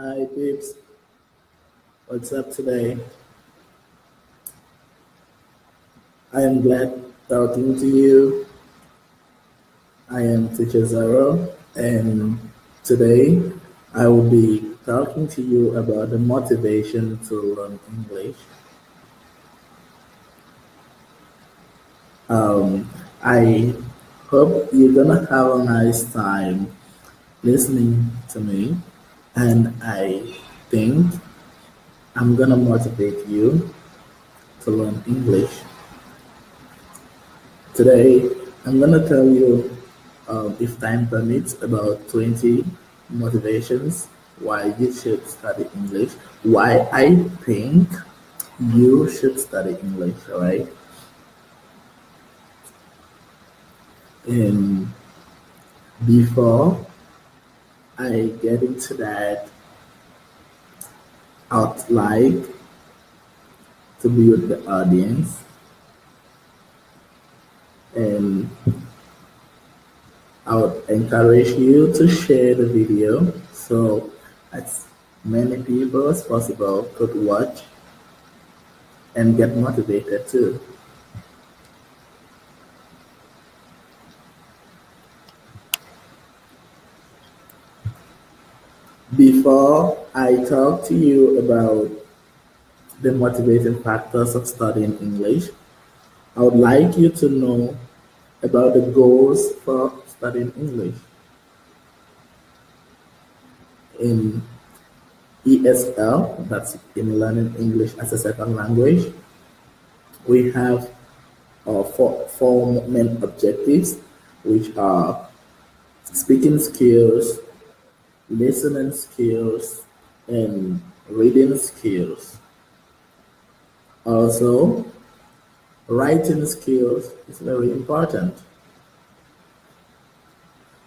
Hi, peeps. What's up today? I am glad talking to you. I am Teacher Zaro, and today I will be talking to you about the motivation to learn English. I hope you're gonna have a nice time listening to me, and I think I'm gonna motivate you to learn English. Today, I'm going to tell you, if time permits, about 20 motivations why you should study English, why I think you should study English, all right? And before I get into that, I'd like to be with the audience and I would encourage you to share the video so as many people as possible could watch and get motivated too. Before I talk to you about the motivating factors of studying English, I would like you to know about the goals for studying English. In ESL, that's in learning English as a second language, we have four main objectives, which are speaking skills, listening skills, and reading skills. Also, writing skills is very important.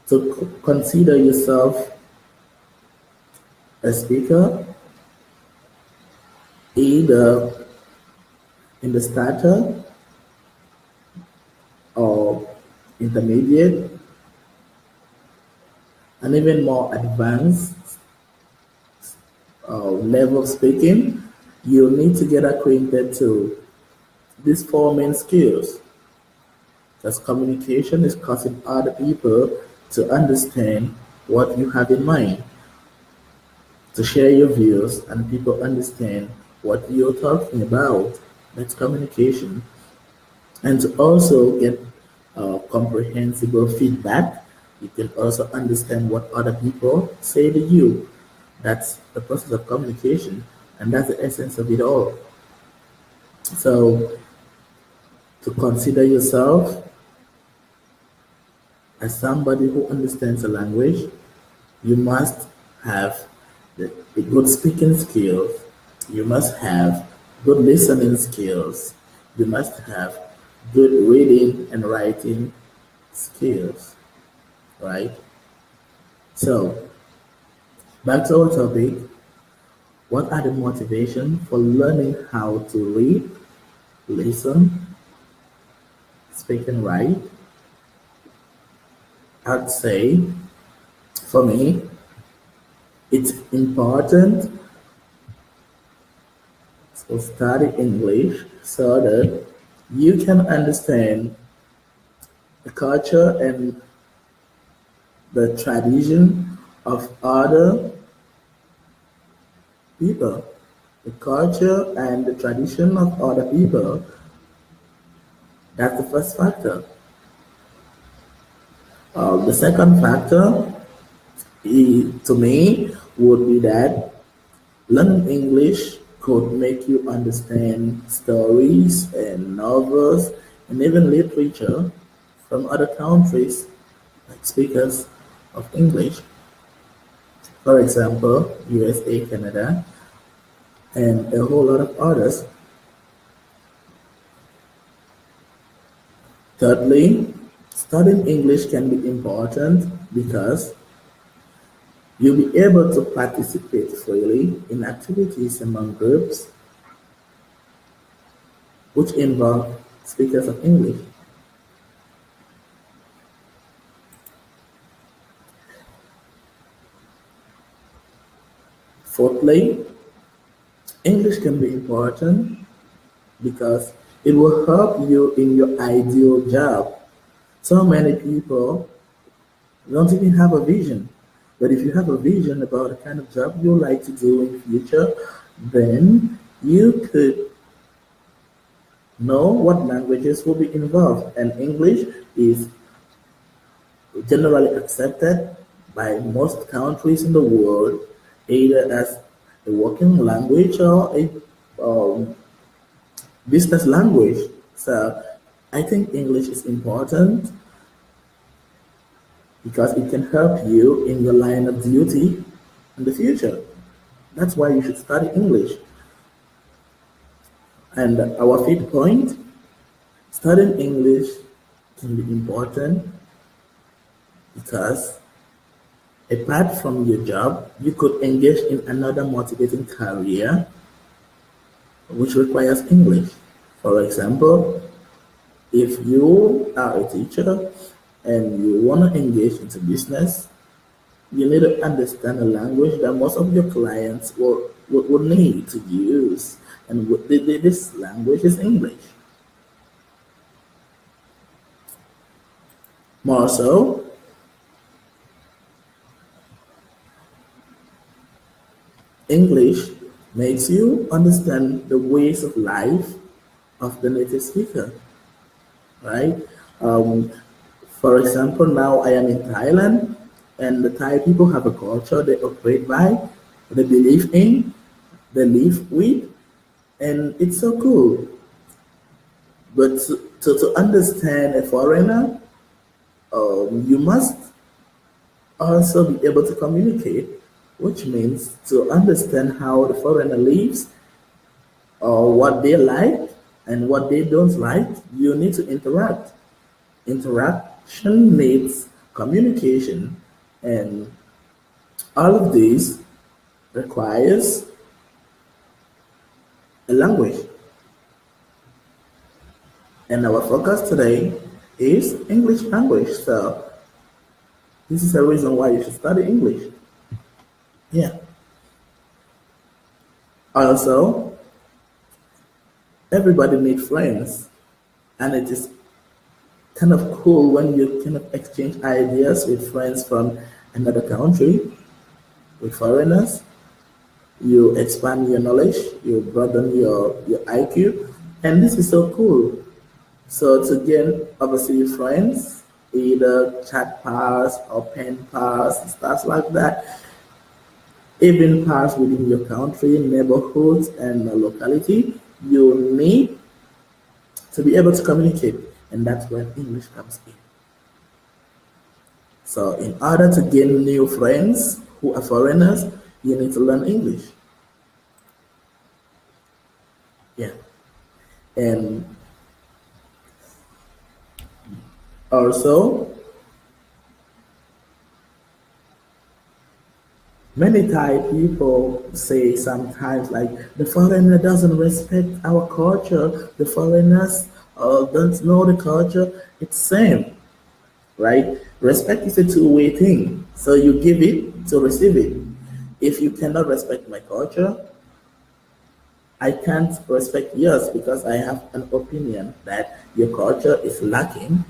So consider yourself a speaker, either in the starter or intermediate, and even more advanced level of speaking. You need to get acquainted to these four main skills. Because communication is causing other people to understand what you have in mind, to share your views, and people understand what you're talking about. That's communication. And to also get comprehensible feedback, you can also understand what other people say to you. That's the process of communication, and that's the essence of it all. So, to consider yourself as somebody who understands a language, you must have the good speaking skills, you must have good listening skills, you must have good reading and writing skills, right? So, back to our topic, what are the motivations for learning how to read, listen, speak, and write? I'd say, for me, it's important to study English so that you can understand the culture and the tradition of other people. The culture and the tradition of other people, that's the first factor. The second factor, to me, would be that learning English could make you understand stories and novels and even literature from other countries like speakers of English. For example, USA, Canada, and a whole lot of others. Thirdly, studying English can be important because you'll be able to participate freely in activities among groups which involve speakers of English. Fourthly, English can be important because it will help you in your ideal job. So many people don't even have a vision. But if you have a vision about the kind of job you like to do in future, then you could know what languages will be involved. And English is generally accepted by most countries in the world, either as a working language or a business language. So I think English is important because it can help you in your line of duty in the future. That's why you should study English. And our fifth point, studying English can be important because apart from your job, you could engage in another motivating career which requires English. For example, if you are a teacher and you want to engage into business, you need to understand a language that most of your clients will need to use. And this language is English. More so, English makes you understand the ways of life of the native speaker, right? Um, for example, now I am in Thailand, and the Thai people have a culture they operate by, they believe in, they live with, and it's so cool. But to understand a foreigner, you must also be able to communicate, which means to understand how the foreigner lives or what they like and what they don't like, you need to interact. Interaction needs communication, and all of this requires a language. And our focus today is English language. So this is a reason why you should study English. Yeah. Also, everybody needs friends, and it is kind of cool when you kind of exchange ideas with friends from another country, with foreigners. You expand your knowledge, you broaden your IQ, and this is so cool. So to gain overseas friends, either chat pass or pen pass, stuff like that, even pass within your country, neighborhoods, and locality, you need to be able to communicate, and that's where English comes in. So, in order to gain new friends who are foreigners, you need to learn English. Yeah, and also many Thai people say sometimes like the foreigner doesn't respect our culture, the foreigners don't know the culture. It's same, right? Respect is a two-way thing. So you give it to receive it. If you cannot respect my culture, I can't respect yours because I have an opinion that your culture is lacking.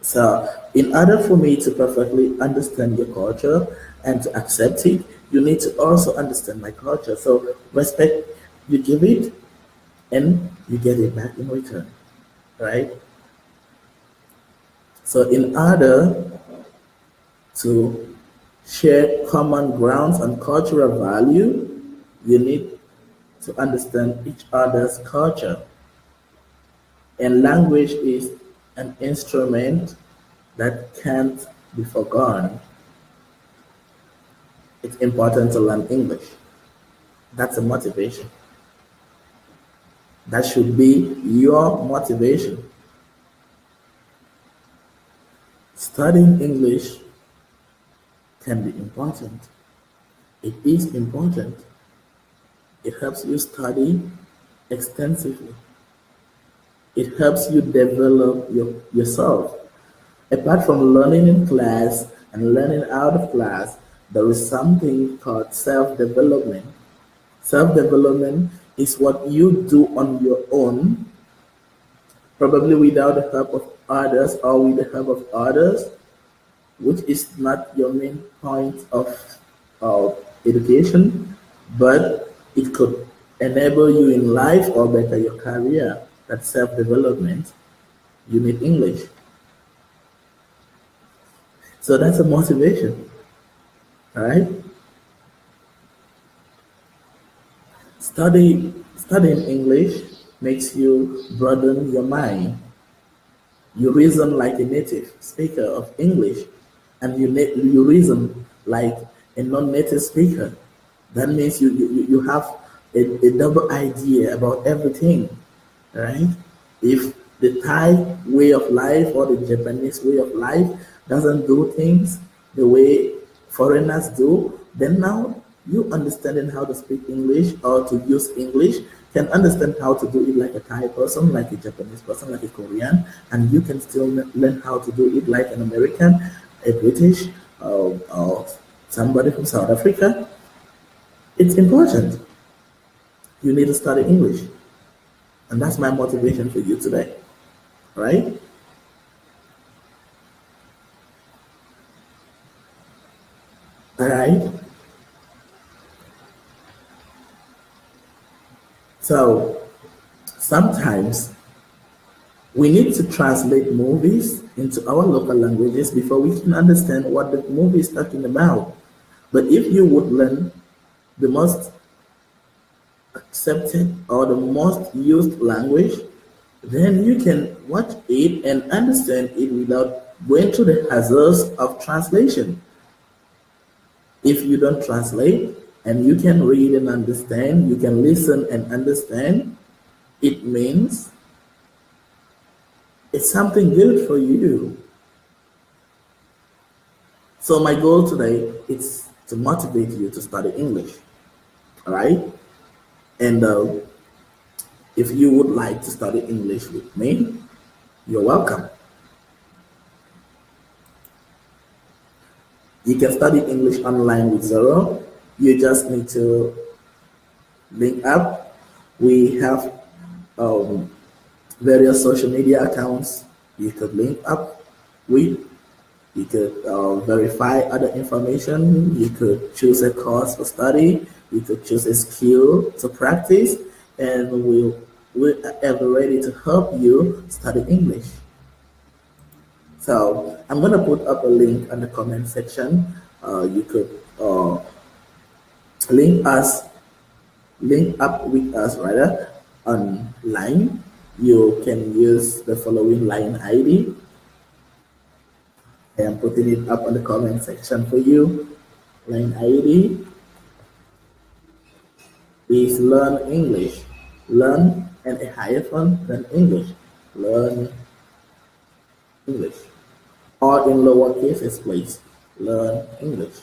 So, in order for me to perfectly understand your culture and to accept it, you need to also understand my culture. So, respect, you give it and you get it back in return, right? So, in order to share common grounds and cultural value, you need to understand each other's culture. And language is an instrument that can't be forgotten. It's important to learn English. That's a motivation. That should be your motivation. Studying English can be important. It is important. It helps you study extensively. It helps you develop yourself. Apart from learning in class and learning out of class, there is something called self-development. Self-development is what you do on your own, probably without the help of others or with the help of others, which is not your main point of education, but it could enable you in life or better your career. That's self-development. You need English. So that's a motivation, all right? Studying English makes you broaden your mind. You reason like a native speaker of English, and you reason like a non-native speaker. That means you have a double idea about everything, right? If the Thai way of life or the Japanese way of life doesn't do things the way foreigners do, then now you understanding how to speak English or to use English can understand how to do it like a Thai person, like a Japanese person, like a Korean, and you can still learn how to do it like an American, a British, or somebody from South Africa. It's important. You need to study English. And that's my motivation for you today. Right? All right. So sometimes we need to translate movies into our local languages before we can understand what the movie is talking about. But if you would learn the most accepted or the most used language, then you can watch it and understand it without going through the hazards of translation. If you don't translate and you can read and understand, you can listen and understand, it means it's something good for you. So my goal today is to motivate you to study English. All right? And if you would like to study English with me, you're welcome. You can study English online with Zoro. You just need to link up. We have various social media accounts you could link up with. You could verify other information. You could choose a course for study. You could choose a skill to practice, and we're ever ready to help you study English. So I'm going to put up a link in the comment section. You could link us, link up with us rather online. You can use the following line ID. I am putting it up on the comment section for you. Line ID is Learn English. Learn and a hyphen, then English. Learn English. Or in lowercase please. Learn English.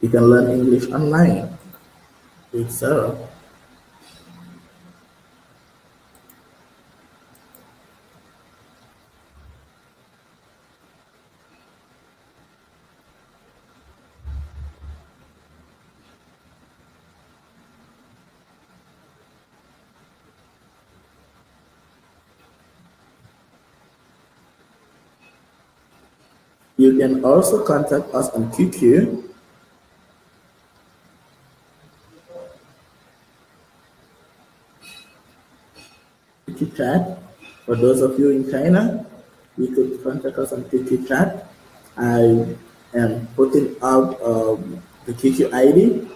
You can learn English online. It's Sarah. You can also contact us on QQ. QQ chat. For those of you in China, you could contact us on QQ chat. I am putting out the QQ ID,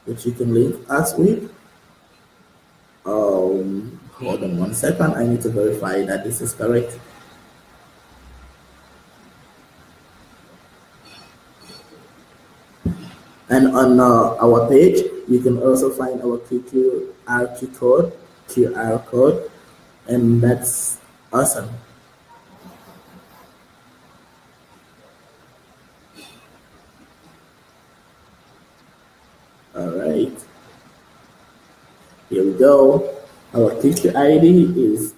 which you can link us with. Hold on 1 second. I need to verify that this is correct. And on our page, you can also find our QR code, and that's awesome. All right, here we go. Our QQ ID is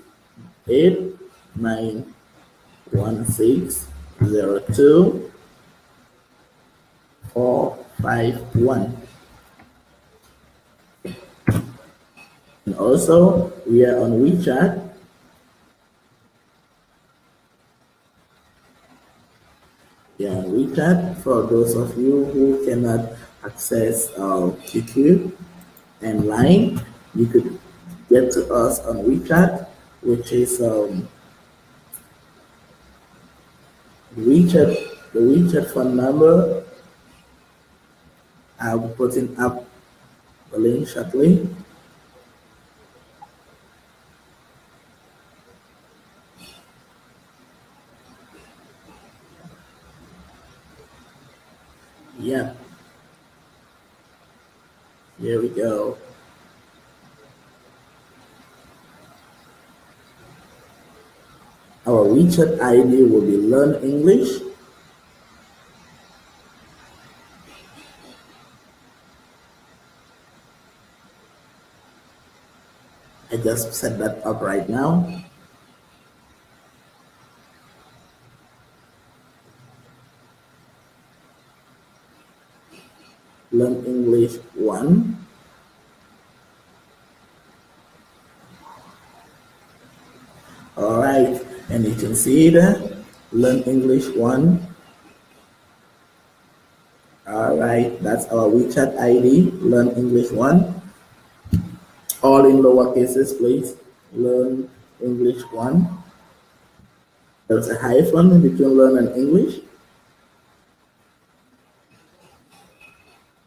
91602 451. And also, we are on WeChat. Yeah, WeChat, for those of you who cannot access QQ and Line, you could get to us on WeChat, which is the WeChat phone number. I'll be putting up the link shortly. Yeah, here we go. Our WeChat ID will be Learn English. I just set that up right now. Learn English 1. All right, and you can see there, Learn English 1. All right, that's our WeChat ID, Learn English 1. All in lower cases, please. Learn English 1. There's a hyphen between Learn and English.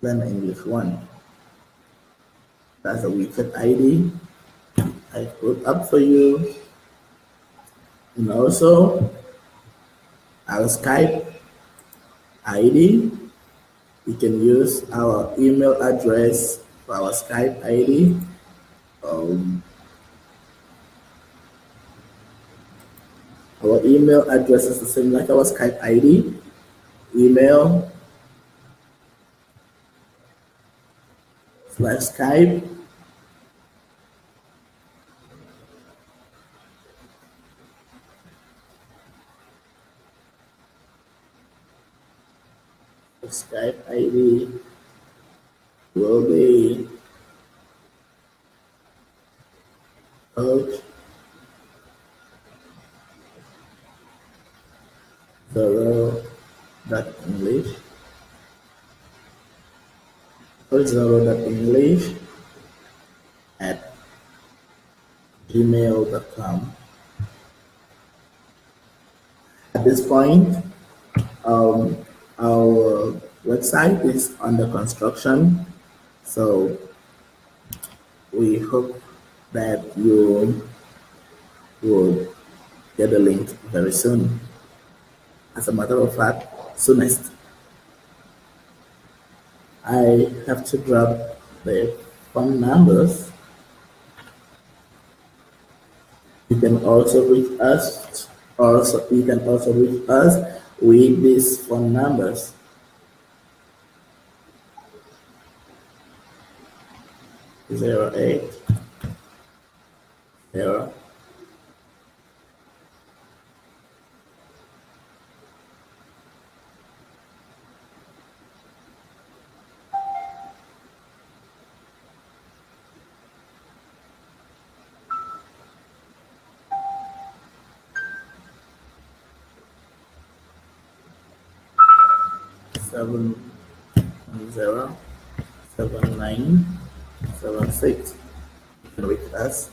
Learn English 1. That's a WeChat ID I put up for you. And also, our Skype ID. You can use our email address for our Skype ID. Our email address is the same like our Skype ID. Email /Skype Skype ID will be Coach Zoro.English. Coach Zoro.English at gmail.com. At this point, our website is under construction, so we hope that you will get the link very soon. As a matter of fact, soonest. I have to drop the phone numbers. You can also reach us. You can also reach us with these phone numbers. 08 0 77976. You can reach us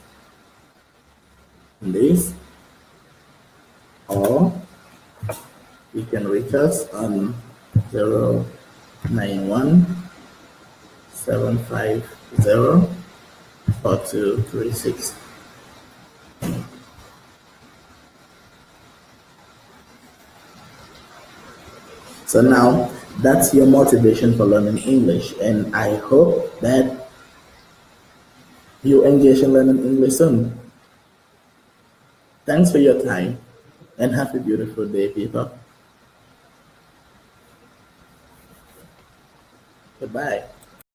in this, or you can reach us on 091-750-4236. So now that's your motivation for learning English, and I hope that you engage in learning English soon. Thanks for your time, and have a beautiful day, people. Goodbye.